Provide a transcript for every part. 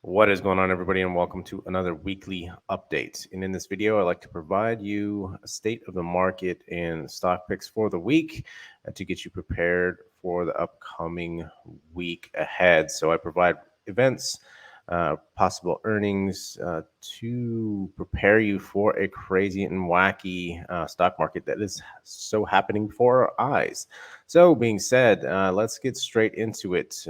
What is going on, everybody, and welcome to another weekly update. And in this video, I'd like to provide you a state of the market and stock picks for the week to get you prepared for the upcoming week ahead. So I provide events, possible earnings to prepare you for a crazy and wacky stock market that is so happening before our eyes. So, being said, let's get straight into it.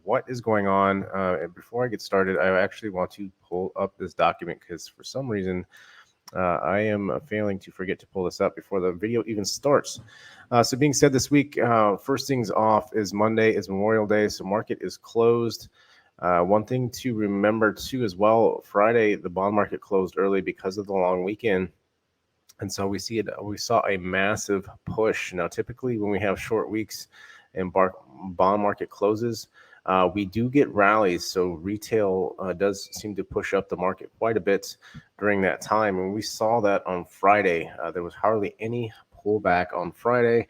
What is going on? And before I get started, I actually want to pull up this document because for some reason I am failing to forget to pull this up before the video even starts. So, being said, this week, first things off is Monday is Memorial Day, so market is closed. One thing to remember too, as well, Friday the bond market closed early because of the long weekend. And so we see it. We saw a massive push. Now, typically, when we have short weeks and bond market closes, we do get rallies. So retail does seem to push up the market quite a bit during that time, and we saw that on Friday. There was hardly any pullback on Friday,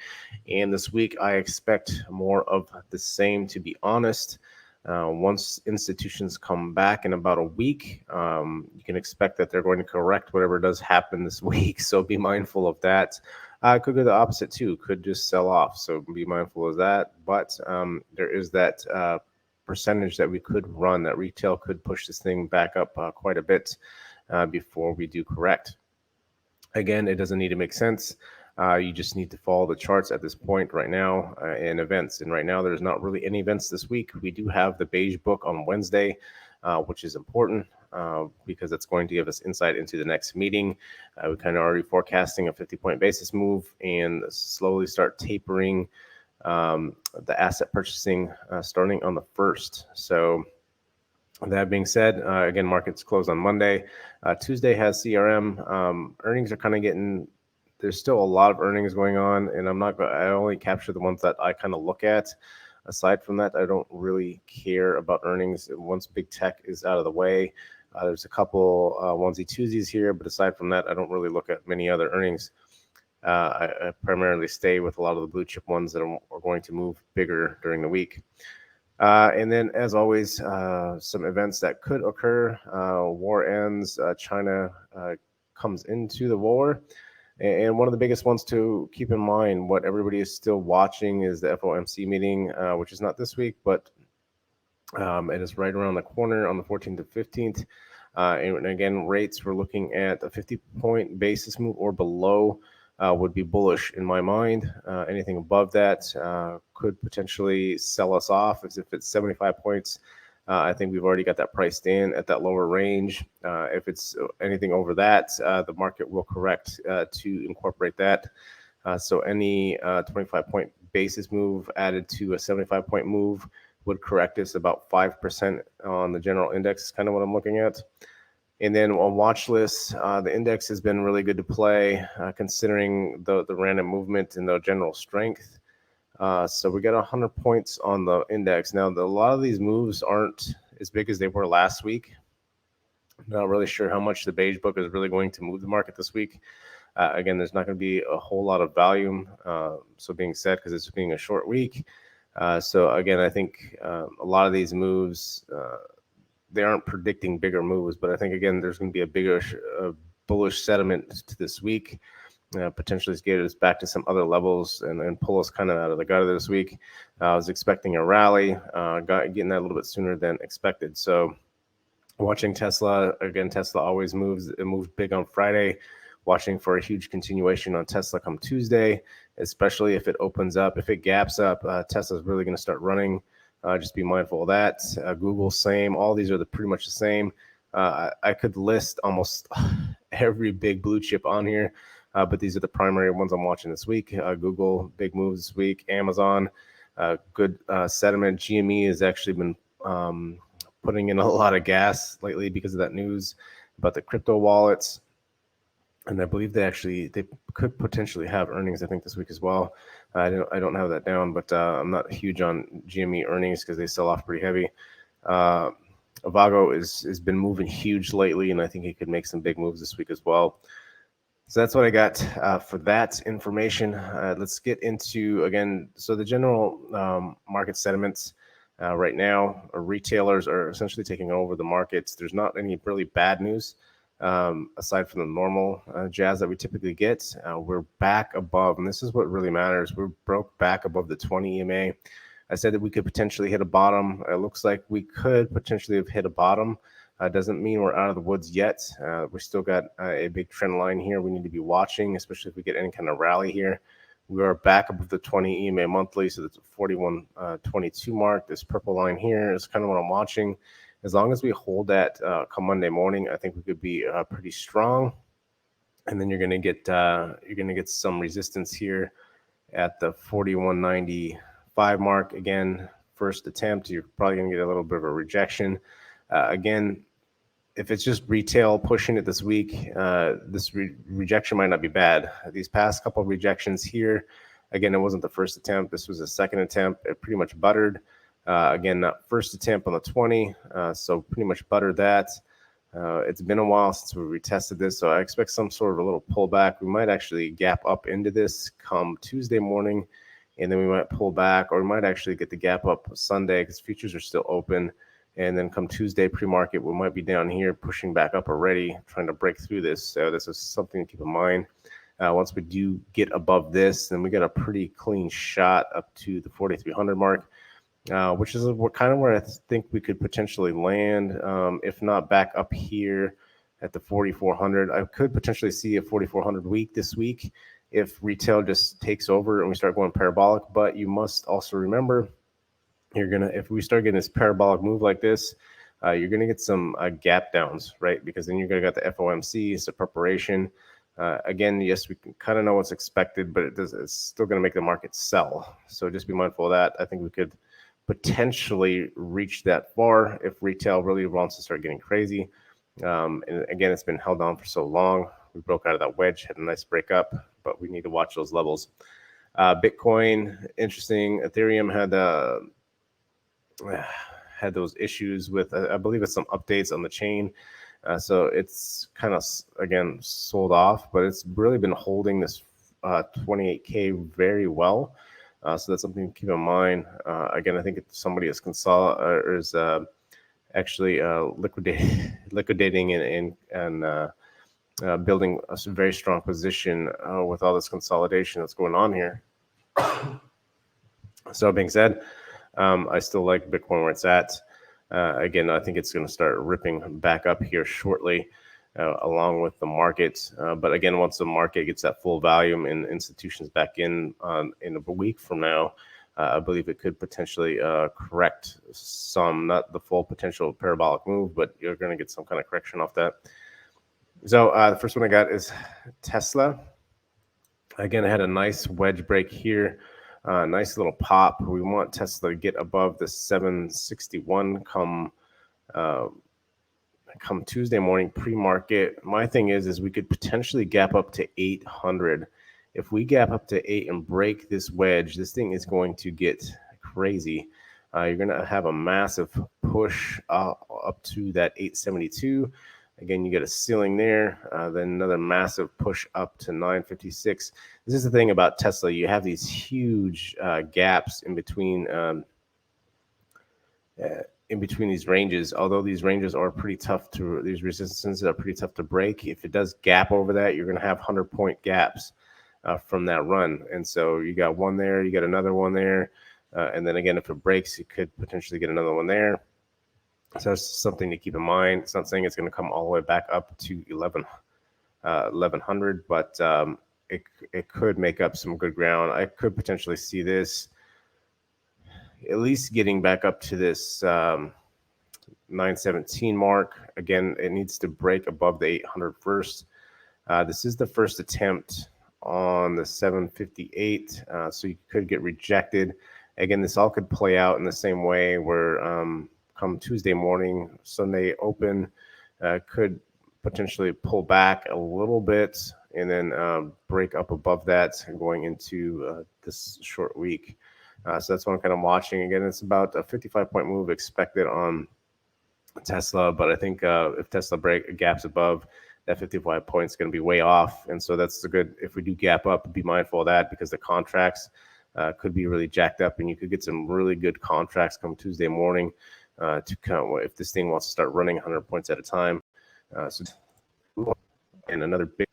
and this week I expect more of the same. To be honest. Once institutions come back in about a week, you can expect that they're going to correct whatever does happen this week. So be mindful of that. Could go the opposite too. Could just sell off. So be mindful of that. But there is that percentage that we could run. That retail could push this thing back up quite a bit before we do correct. Again, it doesn't need to make sense. You just need to follow the charts at this point right now in events. And right now, there's not really any events this week. We do have the beige book on Wednesday, which is important because it's going to give us insight into the next meeting. We kind of already forecasting a 50-point basis move and slowly start tapering the asset purchasing starting on the 1st. So that being said, again, markets close on Monday. Tuesday has CRM. Earnings are kind of getting. There's still a lot of earnings going on, and I only capture the ones that I kind of look at. Aside from that, I don't really care about earnings. Once big tech is out of the way, there's a couple onesie twosies here, but aside from that, I don't really look at many other earnings. I primarily stay with a lot of the blue chip ones that are going to move bigger during the week. And then, as always, some events that could occur. War ends. China comes into the war. And one of the biggest ones to keep in mind, what everybody is still watching, is the FOMC meeting, which is not this week, but it is right around the corner on the 14th to 15th. And again, rates, we're looking at a 50-point basis move or below. Would be bullish in my mind. Anything above that could potentially sell us off. If it's 75 points, I think we've already got that priced in at that lower range. If it's anything over that, the market will correct to incorporate that. So any 25-point basis move added to a 75-point move would correct us about 5% on the general index, is kind of what I'm looking at. And then on watch lists, the index has been really good to play, considering the random movement and the general strength. So we got 100 points on the index. Now, a lot of these moves aren't as big as they were last week. Not really sure how much the beige book is really going to move the market this week. Again, there's not going to be a whole lot of volume. So being said, because it's being a short week. So again, I think a lot of these moves, they aren't predicting bigger moves, but I think, again, there's going to be a bigger bullish sentiment to this week. Potentially get us back to some other levels and pull us kind of out of the gutter this week. I was expecting a rally, getting that a little bit sooner than expected. So watching Tesla, again, Tesla always moves. It moved big on Friday. Watching for a huge continuation on Tesla come Tuesday, especially if it opens up. If it gaps up, Tesla's really going to start running. Just be mindful of that. Google, same. All these are pretty much the same. I could list almost every big blue chip on here, but these are the primary ones I'm watching this week. Google, big moves this week. Amazon, good sentiment. GME has actually been putting in a lot of gas lately because of that news about the crypto wallets. And I believe they could potentially have earnings, I think, this week as well. I don't have that down, but I'm not huge on GME earnings because they sell off pretty heavy. Avago has been moving huge lately, and I think he could make some big moves this week as well. So that's what I got for that information. Let's get into, again, so the general market sentiments. Right now, retailers are essentially taking over the markets. There's not any really bad news aside from the normal jazz that we typically get. We're back above, and this is what really matters. We're broke back above the 20 EMA. I said that we could potentially hit a bottom. It looks like we could potentially have hit a bottom. Doesn't mean we're out of the woods yet. We still got a big trend line here we need to be watching, especially if we get any kind of rally here. We are back above the 20 EMA monthly, so that's 41.22 mark. This purple line here is kind of what I'm watching. As long as we hold that come Monday morning, I think we could be pretty strong. And then you're going to get some resistance here at the 41.95 mark. Again, first attempt, you're probably going to get a little bit of a rejection. Again, if it's just retail pushing it this week, this rejection might not be bad. These past couple of rejections here, again, it wasn't the first attempt. This was a second attempt. It pretty much buttered. Again, not first attempt on the 20, so pretty much buttered that. It's been a while since we retested this, so I expect some sort of a little pullback. We might actually gap up into this come Tuesday morning, and then we might pull back, or we might actually get the gap up Sunday because futures are still open. And then come Tuesday pre-market, we might be down here pushing back up already, trying to break through this. So this is something to keep in mind. Once we do get above this, then we get a pretty clean shot up to the 4,300 mark, which is kind of where I think we could potentially land, if not back up here at the 4,400. I could potentially see a 4,400 week this week if retail just takes over and we start going parabolic. But you must also remember, if we start getting this parabolic move like this, you're gonna get some gap downs, right? Because then you're gonna get the FOMC, it's a preparation. Again, yes, we can kind of know what's expected, but it's still gonna make the market sell. So just be mindful of that. I think we could potentially reach that far if retail really wants to start getting crazy. And again, it's been held on for so long. We broke out of that wedge, had a nice break up, but we need to watch those levels. Bitcoin, interesting. Ethereum had those issues with, I believe it's some updates on the chain. So it's kind of, again, sold off, but it's really been holding this 28K very well. So that's something to keep in mind. Again, I think if somebody is actually liquidating and building a very strong position with all this consolidation that's going on here. So being said, I still like Bitcoin where it's at. Again, I think it's going to start ripping back up here shortly, along with the market. But again, once the market gets that full volume and institutions back in a week from now, I believe it could potentially correct some, not the full potential parabolic move, but you're going to get some kind of correction off that. So the first one I got is Tesla. Again, I had a nice wedge break here. Nice little pop. We want Tesla to get above the 761 come Tuesday morning pre-market. My thing is we could potentially gap up to 800. If we gap up to 8 and break this wedge, this thing is going to get crazy. You're going to have a massive push up to that 872. Again, you get a ceiling there, then another massive push up to 956. This is the thing about Tesla. You have these huge gaps in between these ranges. Although these ranges are pretty tough these resistances are pretty tough to break. If it does gap over that, you're going to have 100-point gaps from that run. And so you got one there, you got another one there. And then again, if it breaks, you could potentially get another one there. So that's something to keep in mind. It's not saying it's going to come all the way back up to 1100, but it could make up some good ground. I could potentially see this at least getting back up to this 917 mark. Again, it needs to break above the 800 first. This is the first attempt on the 758, so you could get rejected. Again, this all could play out in the same way where come Tuesday morning, Sunday open, could potentially pull back a little bit and then break up above that going into this short week. So that's what I'm kind of watching. Again, it's about a 55-point move expected on Tesla, but I think if Tesla gaps above that 55 points, going to be way off. And so that's the good. If we do gap up, be mindful of that because the contracts could be really jacked up, and you could get some really good contracts come Tuesday morning to come if this thing wants to start running 100 points at a time. So and another big.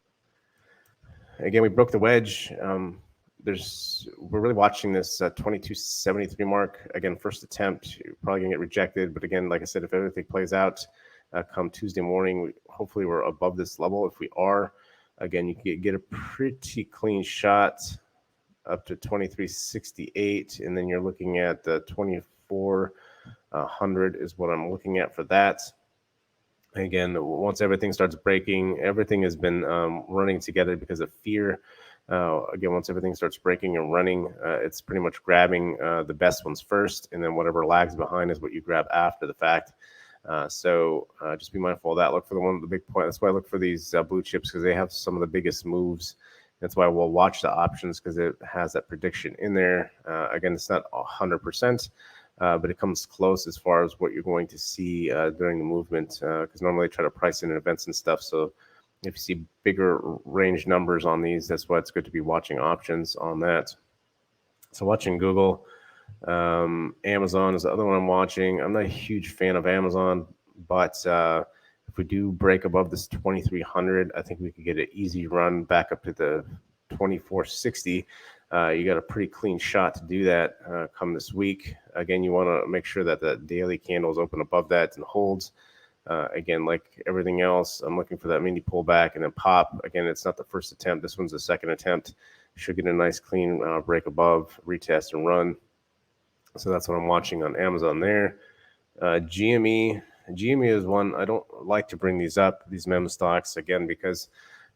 Again, we broke the wedge. We're really watching this 2273 mark. Again, first attempt, you're probably gonna get rejected. But again, like I said, if everything plays out come Tuesday morning, hopefully we're above this level. If we are, again, you can get a pretty clean shot up to 2368, and then you're looking at the 2400 is what I'm looking at for that. Again, once everything starts breaking, everything has been running together because of fear. Again, once everything starts breaking and running, it's pretty much grabbing the best ones first, and then whatever lags behind is what you grab after the fact. So just be mindful of that. Look for the big point. That's why I look for these blue chips, because they have some of the biggest moves. That's why we'll watch the options, because it has that prediction in there. Again, it's not 100%. But it comes close as far as what you're going to see during the movement, because normally I try to price in events and stuff. So if you see bigger range numbers on these, that's why it's good to be watching options on that. So watching Google, Amazon is the other one I'm watching. I'm not a huge fan of Amazon, but if we do break above this 2300, I think we could get an easy run back up to the 2460. You got a pretty clean shot to do that come this week. Again, you want to make sure that the daily candle is open above that and holds. Again, like everything else, I'm looking for that mini pullback and then pop. Again, it's not the first attempt. This one's the second attempt. Should get a nice clean break above, retest and run. So that's what I'm watching on Amazon there. GME is one I don't like to bring these up, these meme stocks, again, because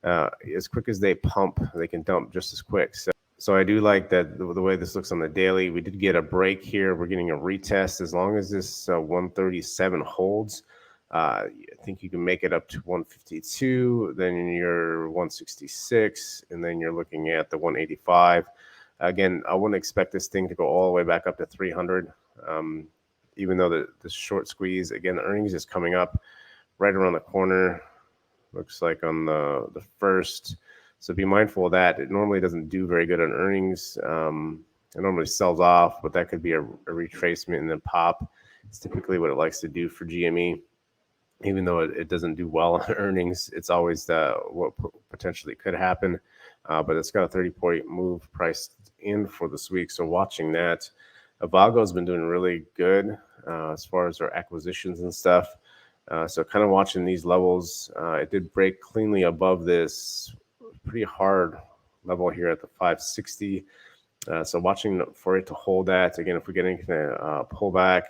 as quick as they pump, they can dump just as quick. So I do like that the way this looks on the daily. We did get a break here. We're getting a retest. As long as this 137 holds, I think you can make it up to 152. Then you're 166, and then you're looking at the 185. Again, I wouldn't expect this thing to go all the way back up to 300. Even though the short squeeze, again, the earnings is coming up right around the corner. Looks like on the first. So be mindful of that. It normally doesn't do very good on earnings. It normally sells off, but that could be a retracement and then pop. It's typically what it likes to do for GME. Even though it doesn't do well on earnings, it's always what potentially could happen. But it's got a 30-point move priced in for this week. So watching that. Avago has been doing really good as far as their acquisitions and stuff. So kind of watching these levels. It did break cleanly above this pretty hard level here at the 560. So watching for it to hold that. Again, if we get any kind of pullback,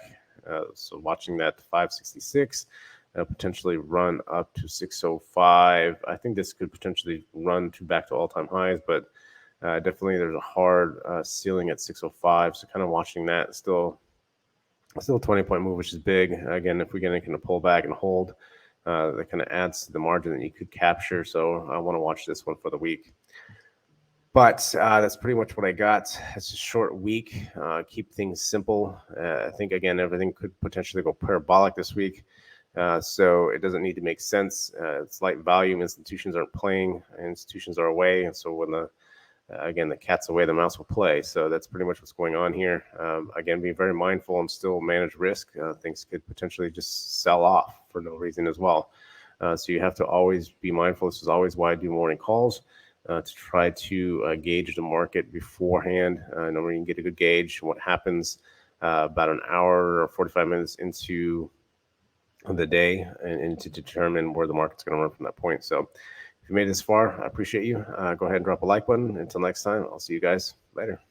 so watching that 566, potentially run up to 605. I think this could potentially run back to all-time highs, but definitely there's a hard ceiling at 605. So kind of watching that. Still a 20-point move, which is big. Again, if we get any kind of pullback and hold, that kind of adds to the margin that you could capture. So I want to watch this one for the week. But that's pretty much what I got. It's a short week. Keep things simple. I think, again, everything could potentially go parabolic this week. So it doesn't need to make sense. It's light volume. Institutions aren't playing. Institutions are away. And so when the cat's away, the mouse will play. So that's pretty much what's going on here. Again, be very mindful and still manage risk. Things could potentially just sell off for no reason as well. So you have to always be mindful. This is always why I do morning calls, to try to gauge the market beforehand. Normally you can get a good gauge what happens about an hour or 45 minutes into the day and to determine where the market's going to run from that point. So if you made it this far, I appreciate you. Go ahead and drop a like button. Until next time, I'll see you guys later.